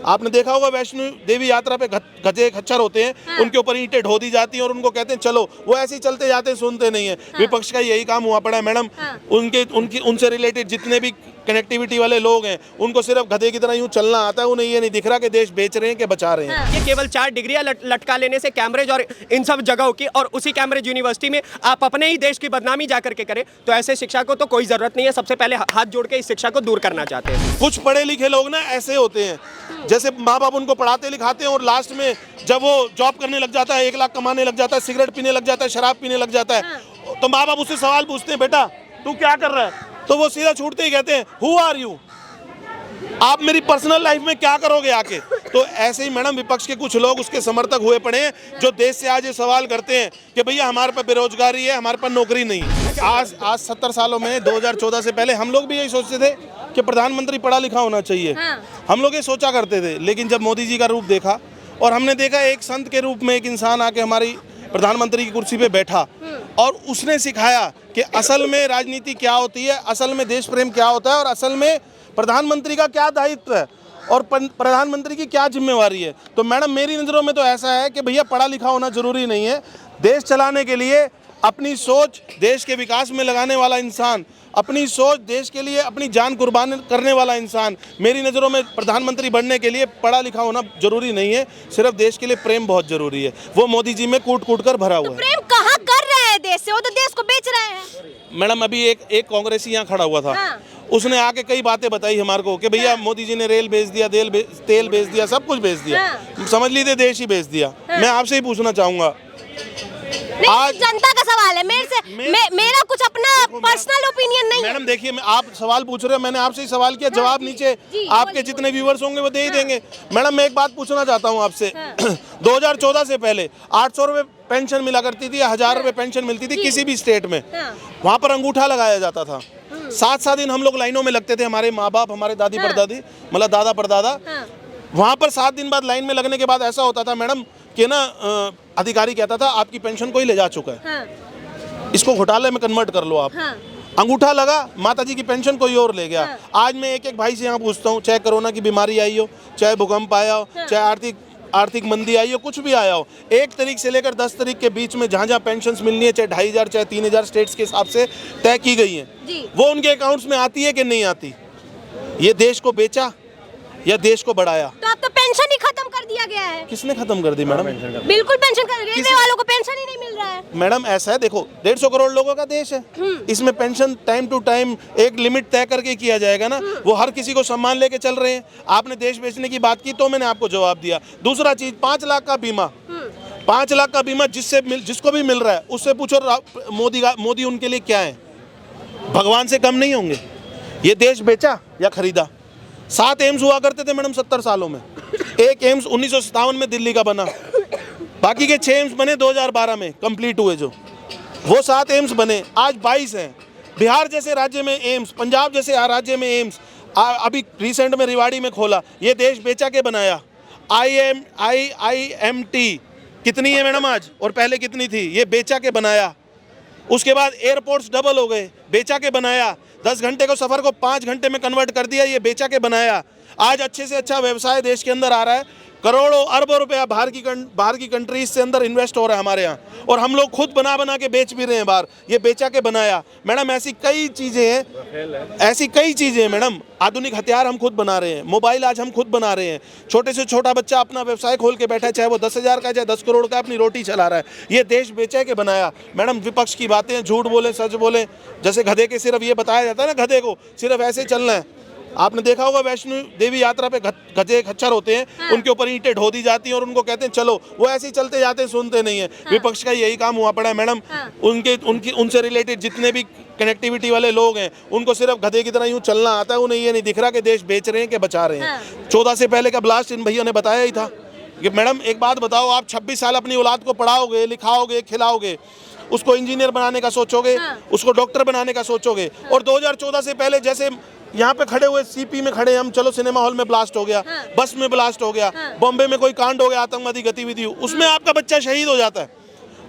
आपने देखा होगा वैष्णो देवी यात्रा पे गधे खच्चर होते हैं, हाँ। उनके ऊपर ईंटें ढो दी जाती हैं और उनको कहते हैं चलो, वो ऐसे ही चलते जाते हैं, सुनते नहीं है। हाँ। विपक्ष का यही काम हुआ पड़ा है मैडम। हाँ। उनसे रिलेटेड जितने भी कनेक्टिविटी वाले लोग हैं, उनको सिर्फ गधे की तरह यूं चलना आता है, उन्हें ये नहीं दिख रहा कि देश बेच रहे हैं कि बचा रहे हैं। हाँ। ये केवल 4 डिग्रियां लटका लेने से कैम्ब्रिज और इन सब जगहों की, और उसी कैम्ब्रिज यूनिवर्सिटी में आप अपने ही देश की बदनामी जाकर के करें, तो ऐसे शिक्षा को तो कोई जरूरत नहीं है। सबसे पहले हाथ जोड़ के इस शिक्षा को दूर करना चाहते हैं। कुछ पढ़े लिखे लोग ना ऐसे होते हैं, जैसे माँ बाप उनको पढ़ाते लिखाते हैं और लास्ट में जब वो जॉब करने लग जाता है, 1 लाख कमाने लग जाता है, सिगरेट पीने लग जाता है, शराब पीने लग जाता है, तो माँ बाप उससे सवाल पूछते हैं, बेटा तू क्या कर रहा है? तो वो सीधा छूटते ही कहते हैं, हु आर यू? आप मेरी पर्सनल लाइफ में क्या करोगे आके? तो ऐसे ही मैडम विपक्ष के कुछ लोग उसके समर्थक हुए पड़े हैं, जो देश से आज ये सवाल करते हैं कि भैया हमारे पास बेरोजगारी है, हमारे पास नौकरी नहीं है। आज 70 सालों में 2014 से पहले हम लोग भी यही सोचते थे कि प्रधानमंत्री पढ़ा लिखा होना चाहिए। हम लोग ये सोचा करते थे, लेकिन जब मोदी जी का रूप देखा और हमने देखा एक संत के रूप में एक इंसान आके हमारी प्रधानमंत्री की कुर्सी पे बैठा और उसने सिखाया कि असल में राजनीति क्या होती है, असल में देश प्रेम क्या होता है और असल में प्रधानमंत्री का क्या दायित्व है और प्रधानमंत्री की क्या जिम्मेवारी है। तो मैडम मेरी नज़रों में तो ऐसा है कि भैया पढ़ा लिखा होना जरूरी नहीं है। देश चलाने के लिए अपनी सोच देश के विकास में लगाने वाला इंसान, अपनी सोच देश के लिए अपनी जान कुर्बान करने वाला इंसान, मेरी नज़रों में प्रधानमंत्री बनने के लिए पढ़ा लिखा होना जरूरी नहीं है। सिर्फ देश के लिए प्रेम बहुत जरूरी है। वो मोदी जी में कूट कूट कर भरा हुआ है। प्रेम कहाँ कर रहे हैं देश से? वो तो देश को बेच रहे हैं। मैडम अभी एक कांग्रेसी यहाँ खड़ा हुआ था। हाँ। उसने आके कई बातें बताई हमारे को कि भैया मोदी जी ने रेल बेच दिया, तेल बेच दिया, सब कुछ बेच दिया। हाँ। समझ लीजिए देश ही बेच दिया। मैं आपसे ही पूछना चाहूंगा, आज जनता का सवाल है, मेरे से मेरा कुछ अपना पर्सनल ओपिनियन नहीं है। मैडम देखिए, आप सवाल पूछ रहे हो, मैंने आपसे ही सवाल किया, जवाब नीचे जी, आपके जितने व्यूअर्स होंगे वो दे ही देंगे। मैडम मैं एक बात पूछना चाहता हूँ आपसे। 2014 से पहले 800 रुपए पेंशन मिला करती थी, 1000 रुपए पेंशन मिलती थी किसी भी स्टेट में। वहाँ पर अंगूठा लगाया जाता था। 7-7 दिन हम लोग लाइनों में लगते थे, हमारे माँ बाप, हमारे दादी परदादी, मतलब दादा परदादा। वहाँ पर 7 दिन बाद लाइन में लगने के बाद ऐसा होता था मैडम कि ना अधिकारी कहता था आपकी पेंशन कोई ले जा चुका है, इसको घोटाले में कन्वर्ट कर लो आप। अंगूठा लगा, माता जी की पेंशन कोई और ले गया। आज मैं एक भाई से यहाँ पूछता हूँ, चाहे कोरोना की बीमारी आई हो, चाहे भूकंप आया हो, चाहे आर्थिक मंदी आई हो, कुछ भी आया हो, 1 तारीख से लेकर 10 तारीख के बीच में जहाँ जहाँ पेंशन मिलनी है, चाहे 2500 चाहे 3000 स्टेट्स के हिसाब से तय की गई है, वो उनके अकाउंट्स में आती है कि नहीं आती? ये देश को बेचा या देश को बढ़ाया? तो अब तो पेंशन ही खत्म कर दिया गया है। किसने खत्म कर दी मैडम? बिल्कुल पेंशन कर, रेलवे वालों को पेंशन ही नहीं मिल रहा है। मैडम ऐसा है, देखो 150 करोड़ लोगों का देश है, इसमें पेंशन टाइम टू टाइम एक लिमिट तय करके किया जाएगा ना। वो हर किसी को सम्मान लेके चल रहे हैं। आपने देश बेचने की बात की तो मैंने आपको जवाब दिया। दूसरा चीज, 5 लाख का बीमा, 5 लाख का बीमा जिसको भी मिल रहा है उससे पूछो मोदी उनके लिए क्या है? भगवान से कम नहीं होंगे। ये देश बेचा या खरीदा? 7 एम्स हुआ करते थे मैडम 70 सालों में। एक एम्स 1957 में दिल्ली का बना, बाकी के 6 एम्स बने 2012 में कंप्लीट हुए। जो वो 7 एम्स बने आज 22 हैं। बिहार जैसे राज्य में एम्स, पंजाब जैसे राज्य में एम्स, अभी रिसेंट में रेवाड़ी में खोला। ये देश बेचा के बनाया। IIMT कितनी है मैडम आज और पहले कितनी थी? ये बेचा के बनाया। उसके बाद एयरपोर्ट्स डबल हो गए, बेचा के बनाया। 10 घंटे को सफ़र को 5 घंटे में कन्वर्ट कर दिया, ये बेचा के बनाया। आज अच्छे से अच्छा व्यवसाय देश के अंदर आ रहा है। करोड़ों अरबों रुपया बाहर की कंट्रीज से अंदर इन्वेस्ट हो रहा है हमारे यहाँ, और हम लोग खुद बना के बेच भी रहे हैं बाहर। ये बेचा के बनाया। मैडम ऐसी कई चीज़ें हैं, मैडम। आधुनिक हथियार हम खुद बना रहे हैं, मोबाइल आज हम खुद बना रहे हैं। छोटे से छोटा बच्चा अपना व्यवसाय खोल के बैठा है, चाहे वो 10,000 का चाहे 10 करोड़ का, अपनी रोटी चला रहा है। ये देश बेचा के बनाया। मैडम विपक्ष की बातें, झूठ बोले सच बोले, जैसे गधे के सिर्फ ये बताया जाता है ना, गधे को सिर्फ ऐसे चलना है। आपने देखा होगा वैष्णो देवी यात्रा पे गधे खच्चर होते हैं, उनके ऊपर ईंटें ढो दी जाती हैं और उनको कहते हैं चलो, वो ऐसे ही चलते जाते हैं, सुनते नहीं है। विपक्ष का यही काम हुआ पड़ा है मैडम। उनसे रिलेटेड जितने भी कनेक्टिविटी वाले लोग हैं, उनको सिर्फ गधे की तरह यूं चलना आता है, उन्हें ये नहीं दिख रहा कि देश बेच रहे हैं कि बचा रहे हैं। 14 से पहले का ब्लास्ट इन भैया ने बताया ही था कि मैडम एक बात बताओ, आप 26 साल अपनी औलाद को पढ़ाओगे, लिखाओगे, खिलाओगे, उसको इंजीनियर बनाने का सोचोगे, उसको डॉक्टर बनाने का सोचोगे, और 2014 से पहले जैसे यहाँ पे खड़े हुए सीपी में खड़े हम, चलो सिनेमा हॉल में ब्लास्ट हो गया, बस में ब्लास्ट हो गया, बॉम्बे में कोई कांड हो गया, आतंकवादी गतिविधि, उसमें आपका बच्चा शहीद हो जाता है।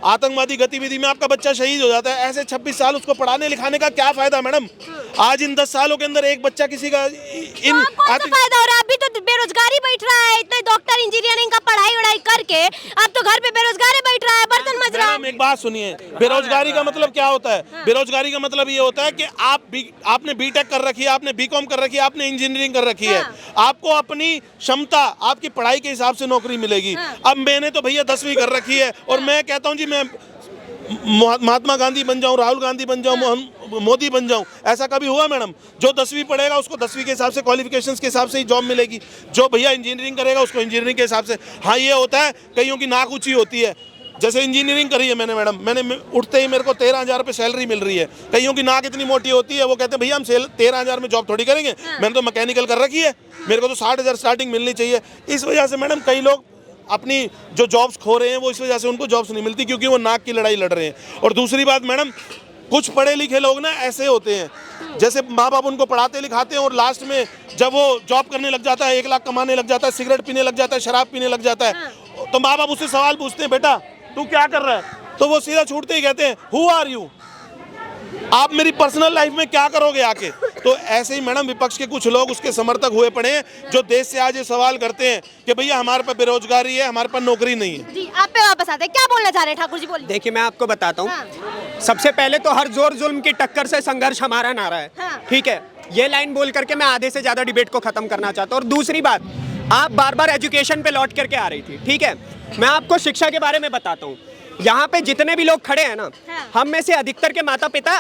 आतंकवादी गतिविधि में आपका बच्चा शहीद हो जाता है। ऐसे 26 साल उसको पढ़ाने लिखाने का क्या फायदा मैडम? आज इन 10 सालों के अंदर एक बच्चा किसी का फायदा हो रहा है? अभी तो बेरोजगारी बैठ रहा है बात सुनिए, बेरोजगारी का मतलब क्या होता है? बेरोजगारी का मतलब ये होता है कि आपने बीटेक कर रखी है, आपने बीकॉम कर रखी है, आपने इंजीनियरिंग कर रखी है, आपको अपनी क्षमता, आपकी पढ़ाई के हिसाब से नौकरी मिलेगी। अब मैंने तो भैया 10वीं कर रखी है और मैं कहता हूँ जी मैं महात्मा गांधी बन जाऊं, राहुल गांधी बन जाऊं, मोदी बन जाऊं, ऐसा कभी हुआ मैडम? जो 10वीं पढ़ेगा उसको 10वीं के हिसाब से, क्वालिफिकेशंस के हिसाब से ही जॉब मिलेगी। जो भैया इंजीनियरिंग करेगा उसको इंजीनियरिंग के हिसाब से। हाँ, ये होता है कईयों की नाक ऊंची होती है। जैसे इंजीनियरिंग करी है मैंने मैडम, मैंने उठते ही मेरे को 13,000 रुपये सैलरी मिल रही है। कईयों की नाक इतनी मोटी होती है, वो कहते हैं भैया हम 13,000 में जॉब थोड़ी करेंगे, मैंने तो मैकेनिकल कर रखी है, मेरे को तो 60,000 स्टार्टिंग मिलनी चाहिए। इस वजह से मैडम कई लोग अपनी जो जॉब्स खो रहे हैं, वो इस वजह से उनको जॉब्स नहीं मिलती, क्योंकि वो नाक की लड़ाई लड़ रहे हैं। और दूसरी बात मैडम, कुछ पढ़े लिखे लोग ना ऐसे होते हैं, जैसे माँ बाप उनको पढ़ाते लिखाते हैं और लास्ट में जब वो जॉब करने लग जाता है, 1 लाख कमाने लग जाता है, सिगरेट पीने लग जाता है, शराब पीने लग जाता है, तो माँ बाप उससे सवाल पूछते हैं, बेटा तू क्या कर रहा है? तो वो सीधा छूटते ही कहते हैं, हु आर यू? आप मेरी पर्सनल लाइफ में क्या करोगे आके? तो ऐसे ही मैडम विपक्ष के कुछ लोग उसके समर्थक हुए पड़े हैं, जो देश से आज ये सवाल करते हैं कि भैया हमारे पास बेरोजगारी है, हमारे पास नौकरी नहीं है। जी, आप पे वापस आते हैं, क्या बोलना चाह रहे हैं ठाकुर जी, बोलिए। देखिए, मैं आपको बताता हूँ। सबसे पहले तो हर जोर जुल्म की टक्कर से संघर्ष हमारा नारा है। ठीक है, ये लाइन बोल करके मैं आधे से ज्यादा डिबेट को खत्म करना चाहता हूँ। और दूसरी बात, आप बार बार एजुकेशन पे लौट करके आ रही थी। ठीक है, मैं आपको शिक्षा के बारे में बताता हूँ। यहाँ पे जितने भी लोग खड़े हैं ना, हम में से अधिकतर के माता पिता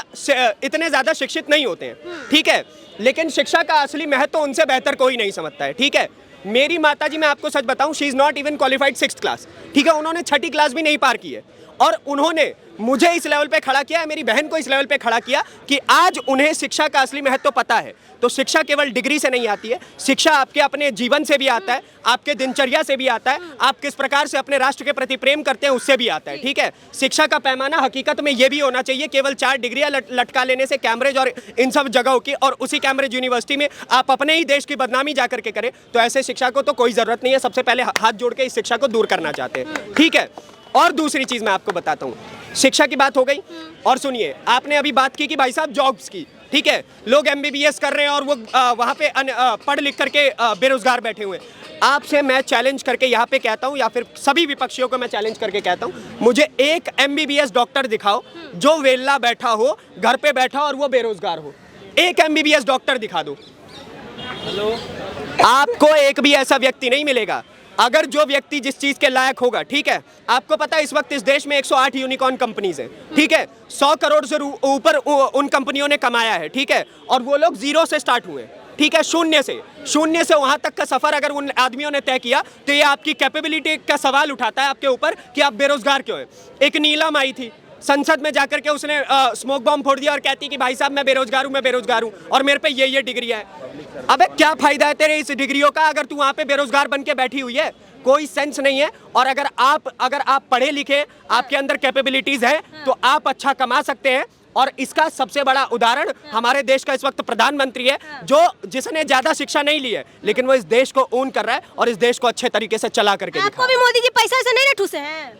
इतने ज्यादा शिक्षित नहीं होते हैं। ठीक है, लेकिन शिक्षा का असली महत्व उनसे बेहतर कोई नहीं समझता है। ठीक है, मेरी माताजी, मैं आपको सच बताऊं, she is not even qualified 6th class. ठीक है, उन्होंने 6ठी क्लास भी नहीं पार की है, और उन्होंने मुझे इस लेवल पे खड़ा किया है, मेरी बहन को इस लेवल पे खड़ा किया कि आज उन्हें शिक्षा का असली महत्व पता है। तो शिक्षा केवल डिग्री से नहीं आती है, शिक्षा आपके अपने जीवन से भी आता है, आपके दिनचर्या से भी आता है, आप किस प्रकार से अपने राष्ट्र के प्रति प्रेम करते हैं उससे भी आता है। ठीक है, शिक्षा का पैमाना हकीकत में ये भी होना चाहिए, केवल 4 डिग्रियां लटका लेने से कैम्ब्रिज और इन सब जगहों की, और उसी कैम्ब्रिज यूनिवर्सिटी में आप अपने ही देश की बदनामी जा करके करें, तो ऐसे शिक्षा को तो कोई जरूरत नहीं है। सबसे पहले हाथ जोड़ के इस शिक्षा को दूर करना चाहते हैं। ठीक है, और दूसरी चीज मैं आपको बताता हूँ, शिक्षा की बात हो गई, और सुनिए, आपने अभी बात की कि भाई साहब जॉब्स की। ठीक है, लोग MBBS कर रहे हैं और वो वहाँ पे पढ़ लिख करके बेरोजगार बैठे हुए हैं। आपसे मैं चैलेंज करके यहाँ पे कहता हूँ, या फिर सभी विपक्षियों को मैं चैलेंज करके कहता हूँ, मुझे एक MBBS डॉक्टर दिखाओ जो वेला बैठा हो, घर पे बैठा और वो बेरोजगार हो। एक MBBS डॉक्टर दिखा दो। आपको एक भी ऐसा व्यक्ति नहीं मिलेगा। अगर जो व्यक्ति जिस चीज के लायक होगा, ठीक है, आपको पता है इस वक्त इस देश में 108 यूनिकॉर्न कंपनीज हैं। ठीक है, 100 करोड़ से ऊपर उन कंपनियों ने कमाया है। ठीक है, और वो लोग 0 से स्टार्ट हुए। ठीक है, शून्य से वहां तक का सफर अगर उन आदमियों ने तय किया, तो ये आपकी कैपेबिलिटी का सवाल उठाता है आपके ऊपर कि आप बेरोजगार क्यों हैं। एक नीलम आई थी, संसद में जाकर के उसने स्मोक बॉम्ब फोड़ दिया और कहती कि भाई साहब मैं बेरोजगार हूँ और मेरे पे ये डिग्रियां हैं। अबे क्या फायदा है तेरे इस डिग्रियों का अगर तू वहाँ पे बेरोजगार बन के बैठी हुई है? कोई सेंस नहीं है। और अगर आप पढ़े लिखे, आपके अंदर कैपेबिलिटीज है, तो आप अच्छा कमा सकते हैं। और इसका सबसे बड़ा उदाहरण हमारे देश का इस वक्त प्रधानमंत्री है, जिसने ज्यादा शिक्षा नहीं ली है, लेकिन वो इस देश को ओन कर रहा है और इस देश को अच्छे तरीके से चला करके दिखा। आपको भी मोदी जी पैसा से नहीं ठूसे हैं?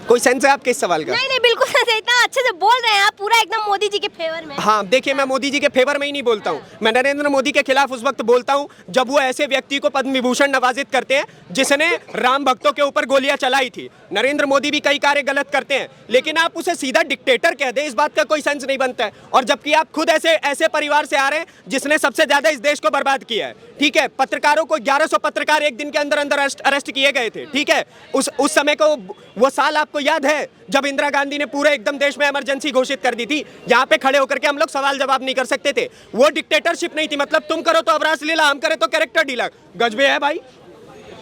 कोई सेंस है आपके इस सवाल का? नहीं, बिल्कुल नहीं। इतना अच्छे से बोल रहे हैं आप, पूरा एकदम मोदी जी के फेवर में। हाँ, देखिए, मैं मोदी जी के फेवर में ही नहीं बोलता हूँ, मैं नरेंद्र मोदी के खिलाफ उस वक्त बोलता हूँ जब वो ऐसे व्यक्ति को पद्म विभूषण नवाजित करते हैं जिसने राम भक्तों के ऊपर गोलियां चलाई थी। नरेंद्र मोदी भी कई कार्य गलत करते हैं, लेकिन आप उसे सीधा डिक्टेटर कह दे, इस बात का कोई सेंस नहीं बनता है। और जबकि आप खुद ऐसे परिवार से आ रहे हैं जिसने सबसे ज्यादा इस देश को बर्बाद किया है। ठीक है, पत्रकारों को 1100 पत्रकार एक दिन के अंदर अरेस्ट किए गए थे। ठीक है, उस समय को वो साल आपको याद है जब इंदिरा गांधी ने पूरे एकदम देश में इमरजेंसी घोषित कर दी थी? यहाँ पे खड़े होकर के हम लोग सवाल जवाब नहीं कर सकते थे। वो डिक्टेटरशिप नहीं थी, मतलब तुम करो तो अवरास लीला, हम करे तो कैरेक्टर डीला। गजबे है भाई,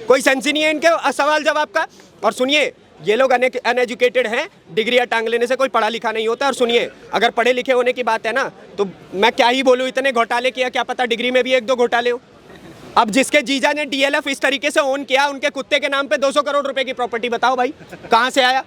कोई सेंस ही नहीं है इनके सवाल जवाब का। और सुनिए, ये लोग अनएजुकेटेड हैं, डिग्रियां टांग लेने से कोई पढ़ा लिखा नहीं होता। और सुनिए, अगर पढ़े लिखे होने की बात है ना, तो मैं क्या ही बोलूँ, इतने घोटाले किया, क्या पता डिग्री में भी 1-2 घोटाले हो। अब जिसके जीजा ने DLF इस तरीके से ओन किया, उनके कुत्ते के नाम पे 200 करोड़ रुपए की प्रॉपर्टी, बताओ भाई कहाँ से आया?